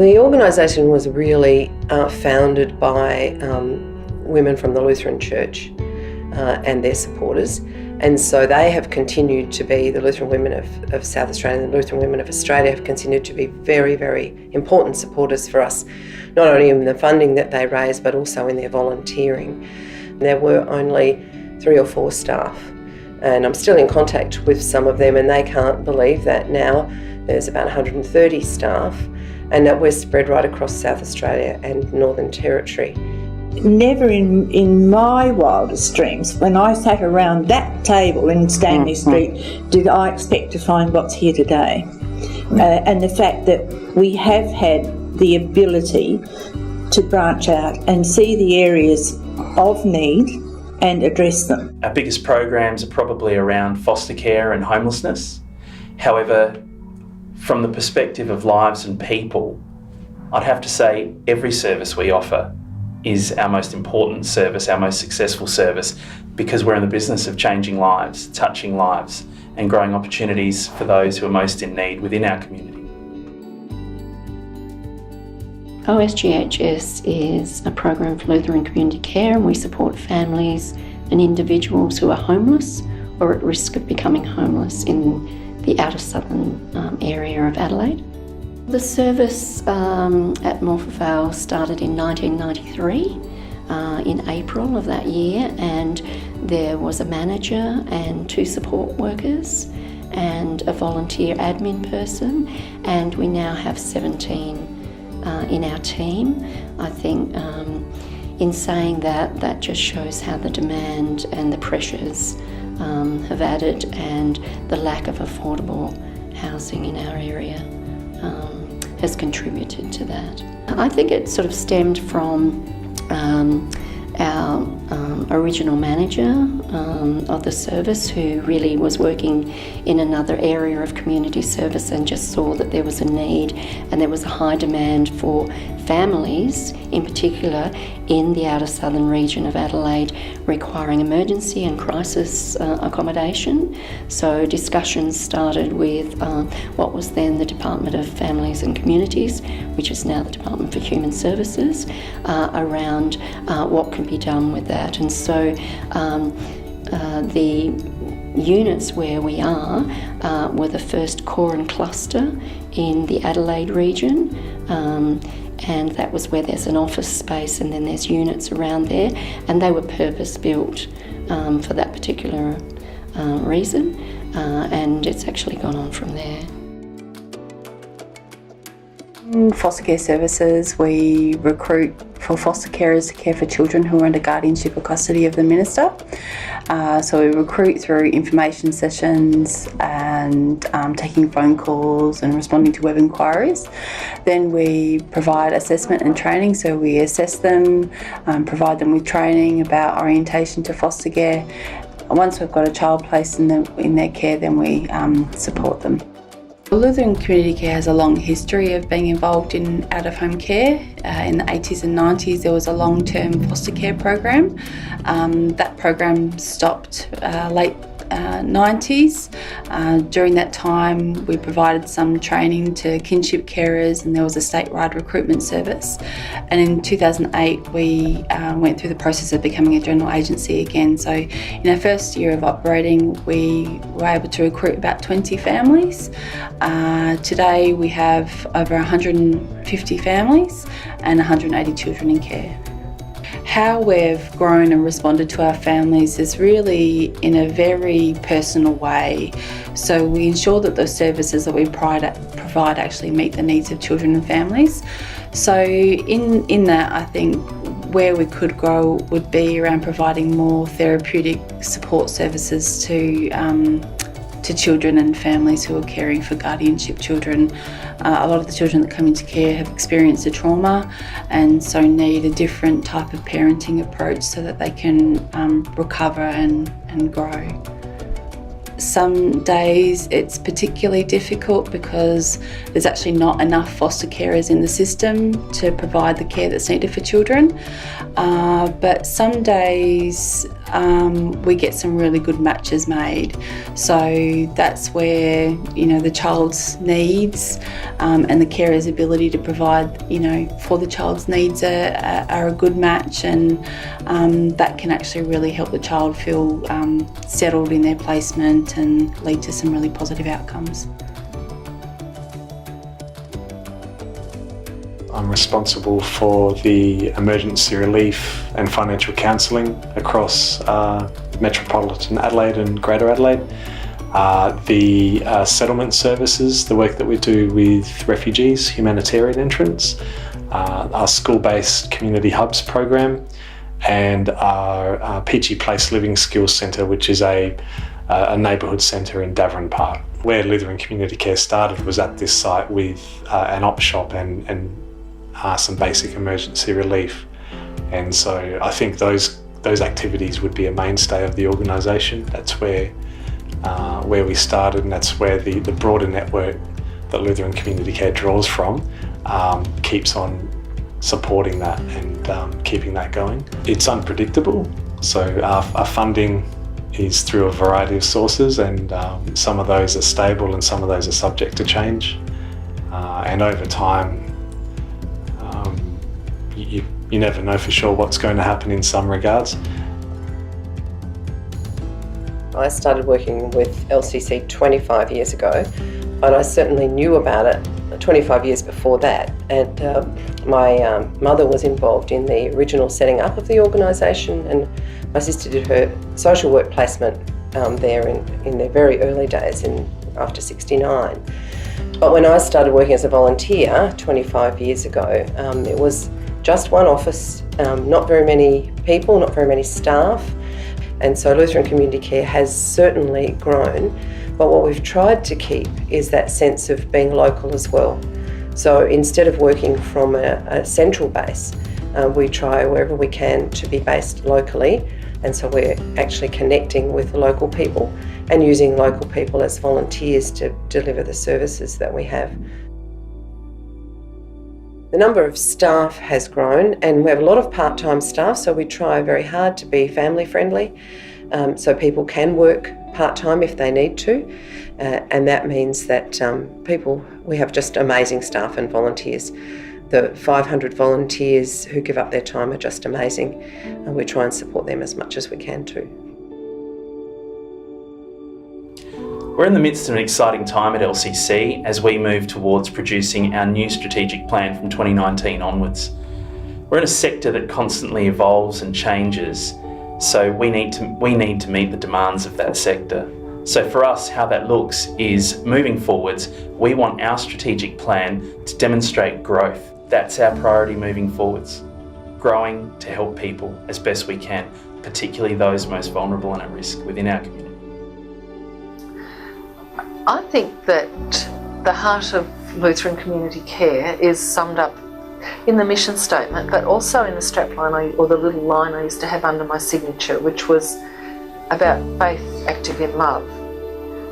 The organisation was really founded by women from the Lutheran Church and their supporters, and so they have continued to be, the Lutheran Women of South Australia and the Lutheran Women of Australia have continued to be very, very important supporters for us, not only in the funding that they raise but also in their volunteering. There were only 3 or 4 staff, and I'm still in contact with some of them, and they can't believe that now there's about 130 staff and that we're spread right across South Australia and Northern Territory. Never in my wildest dreams, when I sat around that table in Stanley Street, did I expect to find what's here today. And the fact that we have had the ability to branch out and see the areas of need and address them. Our biggest programs are probably around foster care and homelessness. However, from the perspective of lives and people, I'd have to say every service we offer is our most important service, our most successful service, because we're in the business of changing lives, touching lives, and growing opportunities for those who are most in need within our community. OSGHS is a program for Lutheran Community Care, and we support families and individuals who are homeless or at risk of becoming homeless in the outer southern area of Adelaide. The service at Morpeth Vale started in 1993, in April of that year, and there was a manager and 2 support workers and a volunteer admin person, and we now have 17 in our team. I think in saying that, that just shows how the demand and the pressures have added, and the lack of affordable housing in our area has contributed to that. I think it sort of stemmed from our original manager of the service, who really was working in another area of community service and just saw that there was a need and there was a high demand for families, in particular in the outer southern region of Adelaide, requiring emergency and crisis accommodation. So discussions started with what was then the Department of Families and Communities, which is now the Department for Human Services, around what can be done with that. And so the units where we are were the first core and cluster in the Adelaide region, and that was where there's an office space and then there's units around there, and they were purpose built for that particular reason, and it's actually gone on from there. In foster care services, we recruit for foster carers to care for children who are under guardianship or custody of the minister. So we recruit through information sessions and taking phone calls and responding to web inquiries. Then we provide assessment and training, so we assess them, provide them with training about orientation to foster care. Once we've got a child placed in their care, then we support them. Lutheran Community Care has a long history of being involved in out-of-home care. In the 80s and 90s there was a long-term foster care program. That program stopped late 90s. During that time we provided some training to kinship carers, and there was a statewide recruitment service. And in 2008 we went through the process of becoming a general agency again. So in our first year of operating we were able to recruit about 20 families. Today we have over 150 families and 180 children in care. How we've grown and responded to our families is really in a very personal way. So we ensure that the services that we provide actually meet the needs of children and families. So in that, I think where we could grow would be around providing more therapeutic support services to children and families who are caring for guardianship children. A lot of the children that come into care have experienced a trauma and so need a different type of parenting approach so that they can recover and grow. Some days it's particularly difficult because there's actually not enough foster carers in the system to provide the care that's needed for children. But some days we get some really good matches made. So that's where, the child's needs and the carer's ability to provide, for the child's needs are a good match, and that can actually really help the child feel settled in their placement and lead to some really positive outcomes. I'm responsible for the emergency relief and financial counselling across metropolitan Adelaide and Greater Adelaide. The settlement services, the work that we do with refugees, humanitarian entrants, our school-based community hubs program, and our Peachy Place Living Skills Centre, which is a neighbourhood centre in Davern Park. Where Lutheran Community Care started was at this site with an op shop and some basic emergency relief, and so I think those activities would be a mainstay of the organisation. That's where we started, and that's where the broader network that Lutheran Community Care draws from keeps on supporting that and keeping that going. It's unpredictable, so our funding is through a variety of sources, and some of those are stable and some of those are subject to change, and over time you never know for sure what's going to happen in some regards. I started working with LCC 25 years ago, but I certainly knew about it 25 years before that. And my mother was involved in the original setting up of the organisation, and my sister did her social work placement there in their very early days after '69. But when I started working as a volunteer 25 years ago, it was just one office, not very many people, not very many staff. And so Lutheran Community Care has certainly grown, but what we've tried to keep is that sense of being local as well. So instead of working from a central base, we try wherever we can to be based locally, and so we're actually connecting with the local people and using local people as volunteers to deliver the services that we have. The number of staff has grown, and we have a lot of part-time staff, so we try very hard to be family friendly, so people can work part-time if they need to, and that means that we have just amazing staff and volunteers. The 500 volunteers who give up their time are just amazing, and we try and support them as much as we can too. We're in the midst of an exciting time at LCC as we move towards producing our new strategic plan from 2019 onwards. We're in a sector that constantly evolves and changes, so we need to meet the demands of that sector. So for us, how that looks is, moving forwards, we want our strategic plan to demonstrate growth. That's our priority moving forwards. Growing to help people as best we can, particularly those most vulnerable and at risk within our community. I think that the heart of Lutheran Community Care is summed up in the mission statement, but also in the strapline or the little line I used to have under my signature, which was about faith active in love.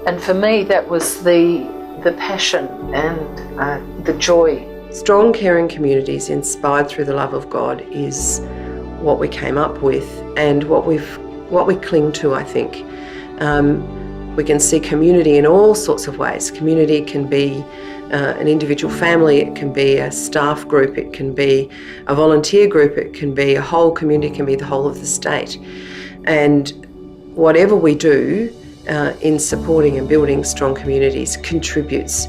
And for me, that was the passion and the joy. Strong, caring communities inspired through the love of God is what we came up with, and what we cling to, I think. We can see community in all sorts of ways. Community can be an individual family, it can be a staff group, it can be a volunteer group, it can be a whole community, it can be the whole of the state. And whatever we do in supporting and building strong communities contributes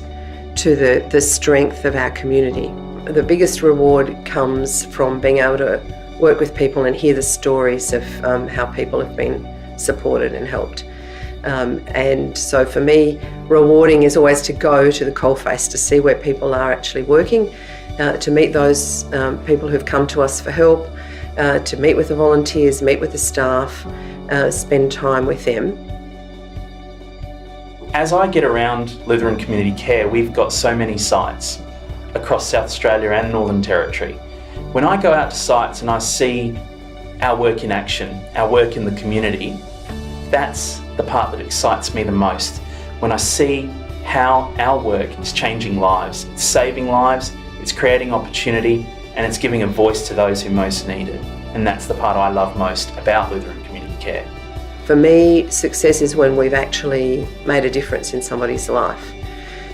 to the strength of our community. The biggest reward comes from being able to work with people and hear the stories of how people have been supported and helped. And so for me, rewarding is always to go to the coalface to see where people are actually working, to meet those people who've come to us for help, to meet with the volunteers, meet with the staff, spend time with them. As I get around Lutheran Community Care, we've got so many sites across South Australia and Northern Territory. When I go out to sites and I see our work in action, our work in the community, that's the part that excites me the most. When I see how our work is changing lives, it's saving lives, it's creating opportunity, and it's giving a voice to those who most need it. And that's the part I love most about Lutheran Community Care. Care. For me, success is when we've actually made a difference in somebody's life.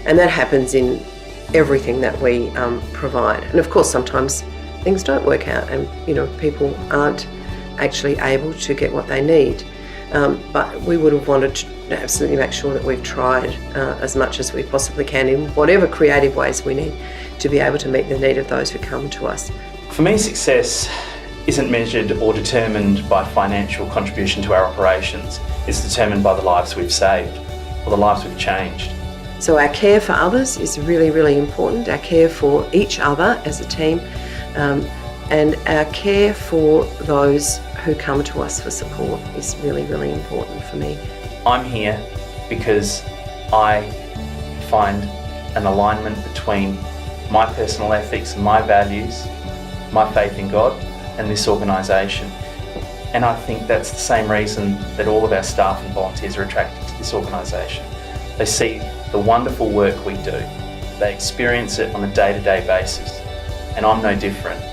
And that happens in everything that we provide. And of course, sometimes things don't work out and, people aren't actually able to get what they need. But we would have wanted to absolutely make sure that we've tried as much as we possibly can in whatever creative ways we need to be able to meet the need of those who come to us. For me, success isn't measured or determined by financial contribution to our operations. It's determined by the lives we've saved or the lives we've changed. So our care for others is really, really important. Our care for each other as a team, and our care for those who come to us for support is really, really important for me. I'm here because I find an alignment between my personal ethics and my values, my faith in God, and this organisation. And I think that's the same reason that all of our staff and volunteers are attracted to this organisation. They see the wonderful work we do. They experience it on a day-to-day basis. And I'm no different.